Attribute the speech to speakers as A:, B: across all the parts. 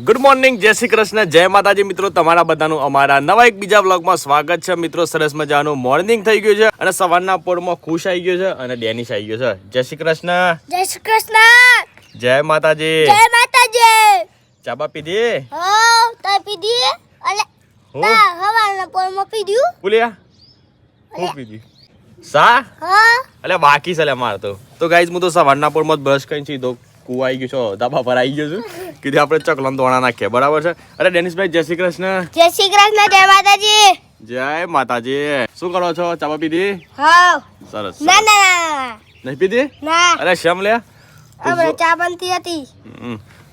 A: Good morning, જય શ્રી કૃષ્ણ, જય માતાજી મિત્રો. તમારા બધાનું અમારા નવા એક બીજા વ્લોગમાં સ્વાગત છે મિત્રો. સરસ મજાનું મોર્નિંગ થઈ ગયું છે અને સવારના પોરમાં ખુશ આવી ગયો છે અને ડેનિશ આવી ગયો છે. જય શ્રી કૃષ્ણ.
B: જય શ્રી કૃષ્ણ.
A: જય માતાજી.
B: જય માતાજી.
A: ચા બા પીધી?
B: હા, તો પીધી. અલે ના, હવારના પોરમાં પીધું.
A: બોલ્યા હું પીધી સા?
B: હા.
A: અલે બાકી છે લે માર તો ગાઈઝ હું તો સવારના પોરમાં બ્રશ કરીને સીધો કુવા આવી ગયો છો, ધાબા પર આવી ગયો છું. કીધું આપણે ચકલમ દોણા નાખીએ, બરાબર છે. અરે ડેનિશભાઈ જય શ્રી કૃષ્ણ.
B: જય શ્રી કૃષ્ણ. જય માતાજી.
A: જય માતાજી. શું કરો છો? ચા બા પીધી?
B: હા.
A: સરસ.
B: ના ના ના
A: નહીં પીધી?
B: ના.
A: અરે શેમ લે,
B: હમણાં ચા બનતી હતી.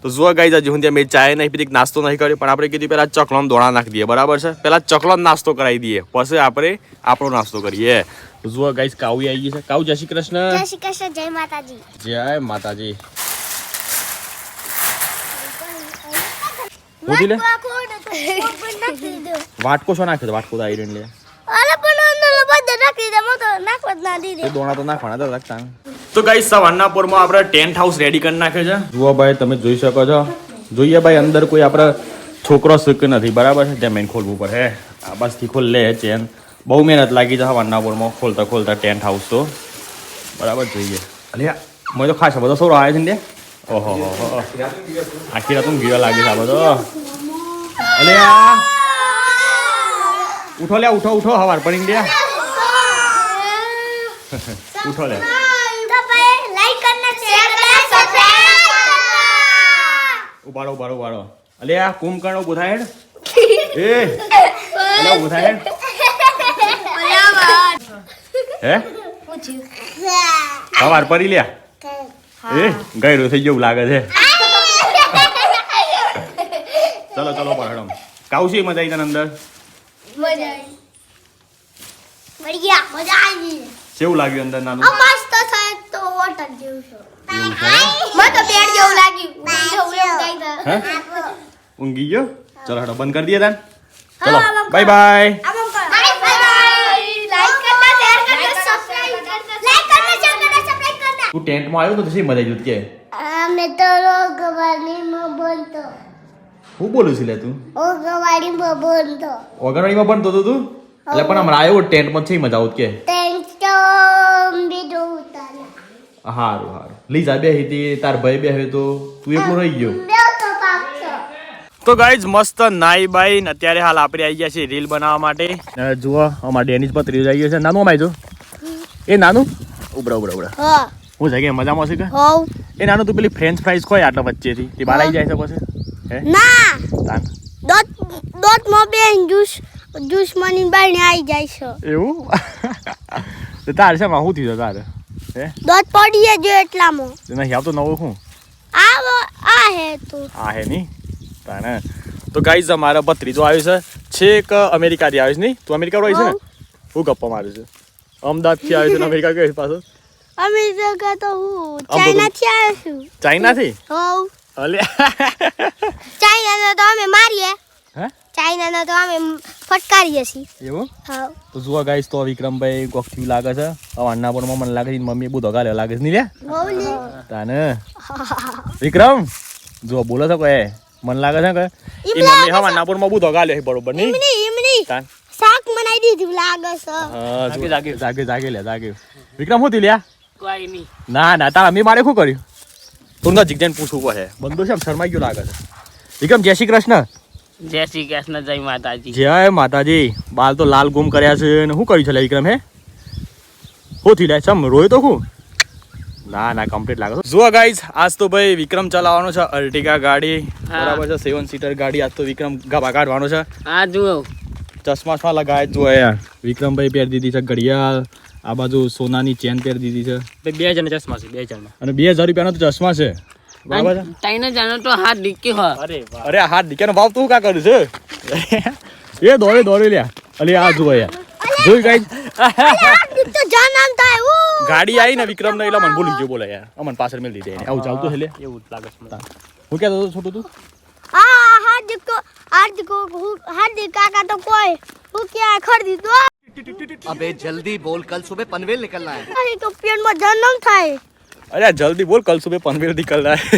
A: તો જુઓ ગાઈઝ, હજી સુધી અમે ચાય નહીં પીધી, નાસ્તો નહીં કર્યો, પણ આપણે કીધું પેલા ચકલમ દોણા નાખી દઈએ, બરાબર છે. પેલા ચકલમ નાસ્તો કરાવી દઈએ, પછી આપણે આપણો નાસ્તો કરીએ. તો જુઓ ગાઈઝ, કાઉ આવી ગઈ છે. કાઉ જય શ્રી કૃષ્ણ.
B: જય શ્રી કૃષ્ણ. જય માતાજી.
A: જય માતાજી. ઉઠી લે. વાટકો શું નાખ્યો? વાટકો તો આયરન લે.
B: અરે પણ અંદર બધે નાખી દે, મો તો નાખવા જ ના દીધે.
A: એ દોણા તો નાખવાના તો રાખતા. તો ગાઈઝ, સવારના પોરમાં આપણે ટેન્ટ હાઉસ રેડી કરી નાખ્યો છે. જુઓ ભાઈ, તમે જોઈ શકો છો. જોઈએ ભાઈ, અંદર કોઈ આપણે છોકરો શીખ નથી, બરાબર છે. ત્યાં મેન ખોલવું પડે. આ બાજથી ખોલ લે ચેન. બહુ મહેનત લાગી છે સવારના પોરમાં ખોલતા ટેન્ટ હાઉસ તો, બરાબર. જોઈએ અલ્યા, મને તો ખાસ બધો સોરો આવે છે ને. ઓહો આખી રાત હું ગીરો લાગે છે આ બધો. અલ્યા ઉઠો લે, ઉઠો હવાર પડી દે. ઉઠો લે. ઉભાડો. અલ્યા કુંભકર્ણ ઉભો થાય. એ અલ્યા ઉભો થાય. હે સવાર પડી લ્યા. એ ગયરો થઈ ગયું લાગે છે. ચલો પડમ કાઉસી મજા આવી તને અંદર? કેવું લાગ્યું અંદર નાનું?
B: મસ્ત થાય તો હોટલ જેવું છે.
A: એવું છે?
B: મને તો પેટ જેવું લાગ્યું.
A: હે ઊંઘી ગયો? ચલો હડો બંધ કરી દઈએ તાન. ચલો બાય બાય. તું ટેન્ટમાં આવ્યો તો શી મજા આવી કે?
B: અમે તો રોગવાડીમાં બોલતો.
A: હું બોલું છું લે તું?
B: રોગવાડીમાં બોલતો.
A: ઓગણવાડીમાં ભણતો તો તું? એટલે પણ હમણાં આવ્યો ટેન્ટમાં છે મજા આવત કે?
B: ટેન્ટો બીજું ઉતારે.
A: હારું લઈ જા. બે હતી તાર ભાઈ બે તો તું એકલો રહી ગયો.
B: બેતો પાકતો.
A: તો ગાઈઝ, મસ્ત નાઈ બાઈ ને અત્યારે હાલ આપણે આવી ગયા છીએ રીલ બનાવવા માટે. જુઓ અમારા ડેનિશ પર રીલ આવી ગયો છે. નાનું અમારી જો એ નાનું ઉબડા
B: હા.
A: હું જગ્યાએ મજામાં છે કે?
B: હોવ.
A: એ નાનું તું પેલી ફ્રેન્ચ ફ્રાઈઝ ખોય આટલા વચ્ચેથી તે બહાર આવી જાય છે પછી? હે
B: ના.
A: તાન
B: દોત માં બે જ્યુસ મની બાઈને આવી જાય છે.
A: એવું? તો તારે છે માં શું થયું તારે? હે
B: દોત પડીએ જો એટલામાં.
A: નહીં આવતો નવો શું?
B: આ હે તું.
A: આ હે નહીં તાને. તો ગાઈઝ, અમારા ભત્રીજો આવ્યો છે છેક અમેરિકાથી આવ્યો છે. નહીં તું અમેરિકા રહી છે ને? હું ગપ્પા મારું છું. અમદાવાદથી આવ્યો છે ને અમેરિકા ગયો પાછો?
B: અમેરિકા તો હું ચાઇનાથી આવ્યો છું.
A: ચાઇનાથી?
B: હોવ.
A: અલે
B: ચાઇનાનો તો અમે મારીએ.
A: હે
B: ચાઇનાનો તો અમે ફટકારીએ છીએ.
A: એવું?
B: હા.
A: તો જુઓ ગાઈઝ, તો વિક્રમભાઈ કોકથી લાગે છે. અવારના પણ મને લાગે છે મમ્મી બહુ ધોકા લાગે છે. નહીં લે
B: હોવલી.
A: તાને વિક્રમ જુઓ બોલે છે કોઈ મને લાગે છે કે એ મમ્મી હવારના પણ બહુ ધોકા લે બરોબર નહીં?
B: એમની
A: તાન
B: શાક બનાવી દીધું લાગે છે.
A: હા જાગે વિક્રમ શું થી લ્યા?
C: કોઈ નહીં.
A: ના તારા મેં મારે શું કર્યું? તું નજીક જઈને પૂછવું પડે. બંધો છે શરમાઈ ગયો લાગે છે. વિક્રમ જય શ્રી કૃષ્ણ.
C: જય શ્રી કૃષ્ણ. જય માતાજી.
A: જય માતાજી. બાલ તો લાલ ગુમ કર્યા છે ને શું કર્યું છે લે વિક્રમ? હે શું થી લે ચમ રોય તો શું? ના કમ્પ્લીટ લાગે. જુઓ ગાઈઝ, આજ તો ભાઈ વિક્રમ ચલાવવાનો છે અર્ટિગા ગાડી, બરાબર છે. 7 સીટર ગાડી આજ તો વિક્રમ ગભા કાઢવાનો છે.
C: હા જુઓ,
A: ચશ્મા લગાય જુઓ યાર. વિક્રમભાઈ પહેરી દીધી છે ઘડિયાળ. આ બાજુ સોનાની ચેન પહેરી દીધી છે.
C: 2 જણ ચશ્મા છે, 2 જણ.
A: અને 2000 રૂપિયાનો તો ચશ્મા છે, બરાબર છે.
C: તાઈને જાણો તો હાથ ડીકી હોય.
A: અરે આ હાથ દીકાનો ભાવ તું કા કર્યું છે? એ દોડે લ્યા. અલે આ જુઓ યાર, જોઈ ગાઈઝ
B: તો જાનામ થાય.
A: ગાડી આવી ને વિક્રમ ને એટલે મને ભૂલી ગયો બોલે યાર. અમન પાછળ મેલ દીધી આવું ચાલતું છે લે.
C: એવું જ લાગે છે.
A: હું કહેતો હતો છોટું તું?
B: હાર્દિક કાકા તો કોઈ હું ક્યાં ખરીદી તો
D: अबे जल्दी बोल, कल सुबह पनवेल निकलना है।
B: नहीं तो पेट में जन्म થાય।
A: अरे जल्दी बोल, कल सुबह पनवेल निकल रहा है।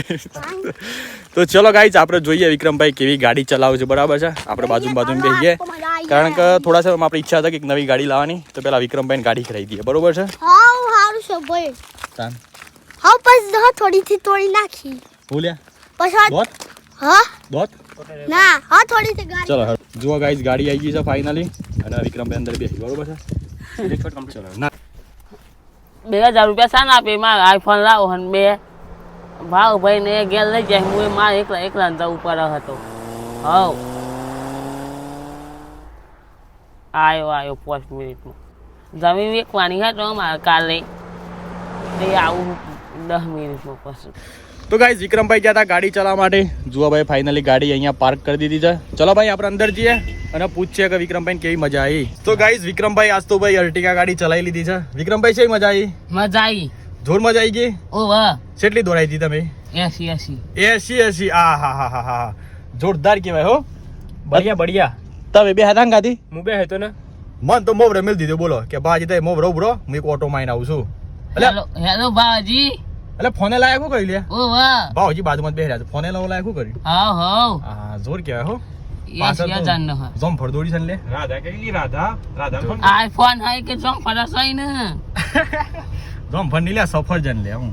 A: तो તો ચલો ગાઈસ આપણે જોઈએ વિક્રમભાઈ કેવી ગાડી ચલાવે છે, બરાબર છે. આપણે બાજુ બેસીએ કારણ કે થોડા સમયમાં આપણી ઈચ્છા હતી કે એક નવી ગાડી લાવવાની, તો પેલા વિક્રમભાઈને ગાડી કરાવી દઈએ, બરોબર છે.
B: હાવ હારું છે ભાઈ.
A: તાન
B: હાવ પછી થોડીથી તોડી નાખી
A: બોલ્યા
B: પછી
A: દોત
B: હા
A: દોત.
B: ના હા થોડીથી ગાડી.
A: ચલો જુઓ ગાઈસ ગાડી આવી ગઈ છે ફાઇનલી, અને વિક્રમભાઈ અંદર બેસી, બરોબર છે. ચલો ના
C: 2000 રૂપિયા શાને આપે? મારે આઈફોન લાવો અને બે ભાવ ભાઈ ને ઘેર લઈ જાય. હું મારે એકલા જવું પડે હતો. હવ આવ્યો 5 મિનિટમાં. જમીન વેચવાની હતો મારે કાલે, તે આવું 10 મિનિટમાં પછી.
A: તો ગાઈસ વિક્રમભાઈ ગયા હતા ગાડી ચલાવવા માટે. જુઓ ભાઈ ફાઇનલી ગાડી અહીંયા પાર્ક કરી દીધી છે. ચલો ભાઈ આપણે અંદર જઈએ અને પૂછીએ કે વિક્રમભાઈ કેવી મજા આવી. તો ગાઈસ વિક્રમભાઈ આજ તો ભાઈ અર્ટિકા ગાડી ચલાવી લીધી છે. વિક્રમભાઈ છે મજા આવી?
C: મજા આવી.
A: જોર મજા આવી ગઈ.
C: ઓ વાહ,
A: કેટલી દોડાઈ હતી તમે? 80. આ હા જોરદાર કહેવાય હો. બઢિયા. તમે બે હતા ગાડી?
C: હું બે હતો ને.
A: મન તો મોવરે મિલ દીધો, બોલો કે બાજી તે મોવરો ઉભરો, હું એક ઓટો માઈને આવું છું.
C: હેલો બાજી.
A: એટલે ફોને લાયક શું કરી લે?
C: ઓ વાહ,
A: ભાવજી બાજુમાં જ બેહી રહ્યા છે, ફોને લાવો લાયક શું કર્યું?
C: હાવ
A: હા જોર કહેવાય હો.
C: 80,000 નો હા.
A: જોમ ફળદોડી છે ને લે.
C: આઈફોન hay કે જોમ ફરસ હોય ને.
A: જોમ ફળ ની લે, સફરજન લે હું.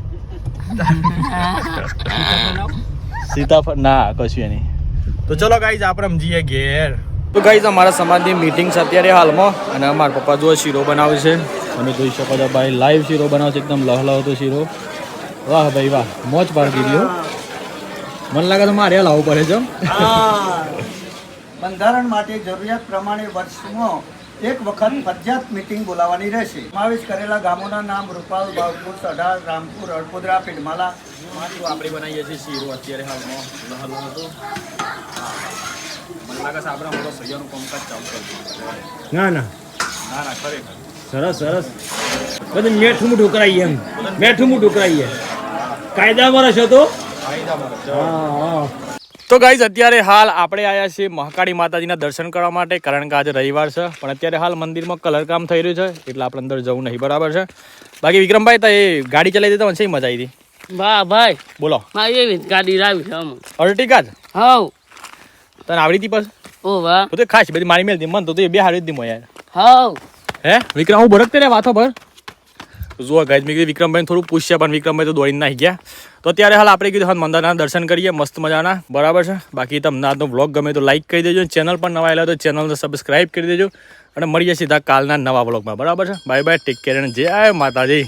A: સીતાફળ ના કશું નહીં. તો ચલો ગાઈઝ આપણે જઈએ ઘેર. તો ગાઈઝ અમારા સમાજની મીટિંગ છે અત્યારે હાલમાં, અને અમારા પપ્પા જો શીરો બનાવે છે. તમે જોઈ શકો છો ભાઈ લાઈવ શીરો બનાવે છે, એકદમ લહલાવતો શીરો. વાહ ભાઈ વાહ, મોજ પાડી દીધી. મને લાગે તો મારે લાવવું પડે છે.
E: બંધારણ માટે જરૂરિયાત પ્રમાણે વર્ષમાં એક વખત ફરજિયાત મીટિંગ બોલાવવાની રહેશે. સમાવેશ કરેલા ગામોના નામ રૂપાલ, ભાવપુર, સઢાર, રામપુર, અડપોદરા, પીડમાલા.
A: આપણે બનાવીએ છીએ શીરો અત્યારે હાલમાં લહલાવતો. મને લાગે છે આપણે મોટો સૈયાનું કામકાજ ચાલુ કરશું.
F: ના
A: ખરેખર
F: સરસ બધું મેઠું મોઢું કરાવીએ, કાયદામાં રહેશો તો.
A: તો ગાઈઝ અત્યારે હાલ આપણે આવ્યા છીએ મહાકાળી માતાજીના દર્શન કરવા માટે, કારણ કે આજે રવિવાર છે. પણ અત્યારે હાલ મંદિરમાં કલર કામ થઈ રહ્યું છે, એટલે આપણે અંદર જવું નહીં, બરાબર છે. બાકી વિક્રમભાઈ તો એ ગાડી ચલાવી દેતા મને મજા આવી હતી.
C: વાહ ભાઈ,
A: બોલો.
C: મારી એવી ગાડી લાવી છે અમે.
A: અર્ટિકા જ
C: હવ.
A: તને આવડી હતી પાછું?
C: ઓ વાહ,
A: તો ખાસ બધી મારી મેળતી મન તો એ બે હારી હતી યાર.
C: હવ.
A: હે વિક્રમ હું ભરત કરે વાતો ભર. જુઓ ગાઈઝ મેં કીધું વિક્રમભાઈને થોડું પૂછ્યા, પણ વિક્રમભાઈ તો દોડીને નાખી ગયા. તો અત્યારે હાલ આપણે કીધું મંદિરના દર્શન કરીએ મસ્ત મજાના, બરાબર છે. બાકી તમને આજનો વ્લોગ ગમે તો લાઈક કરી દેજો, ચેનલ પર નવા આવેલા તો ચેનલને સબસ્ક્રાઈબ કરી દેજો, અને મળીએ સીધા કાલના નવા વ્લોગમાં, બરાબર છે. બાય બાય, ટેક કેર અને જય માતાજી.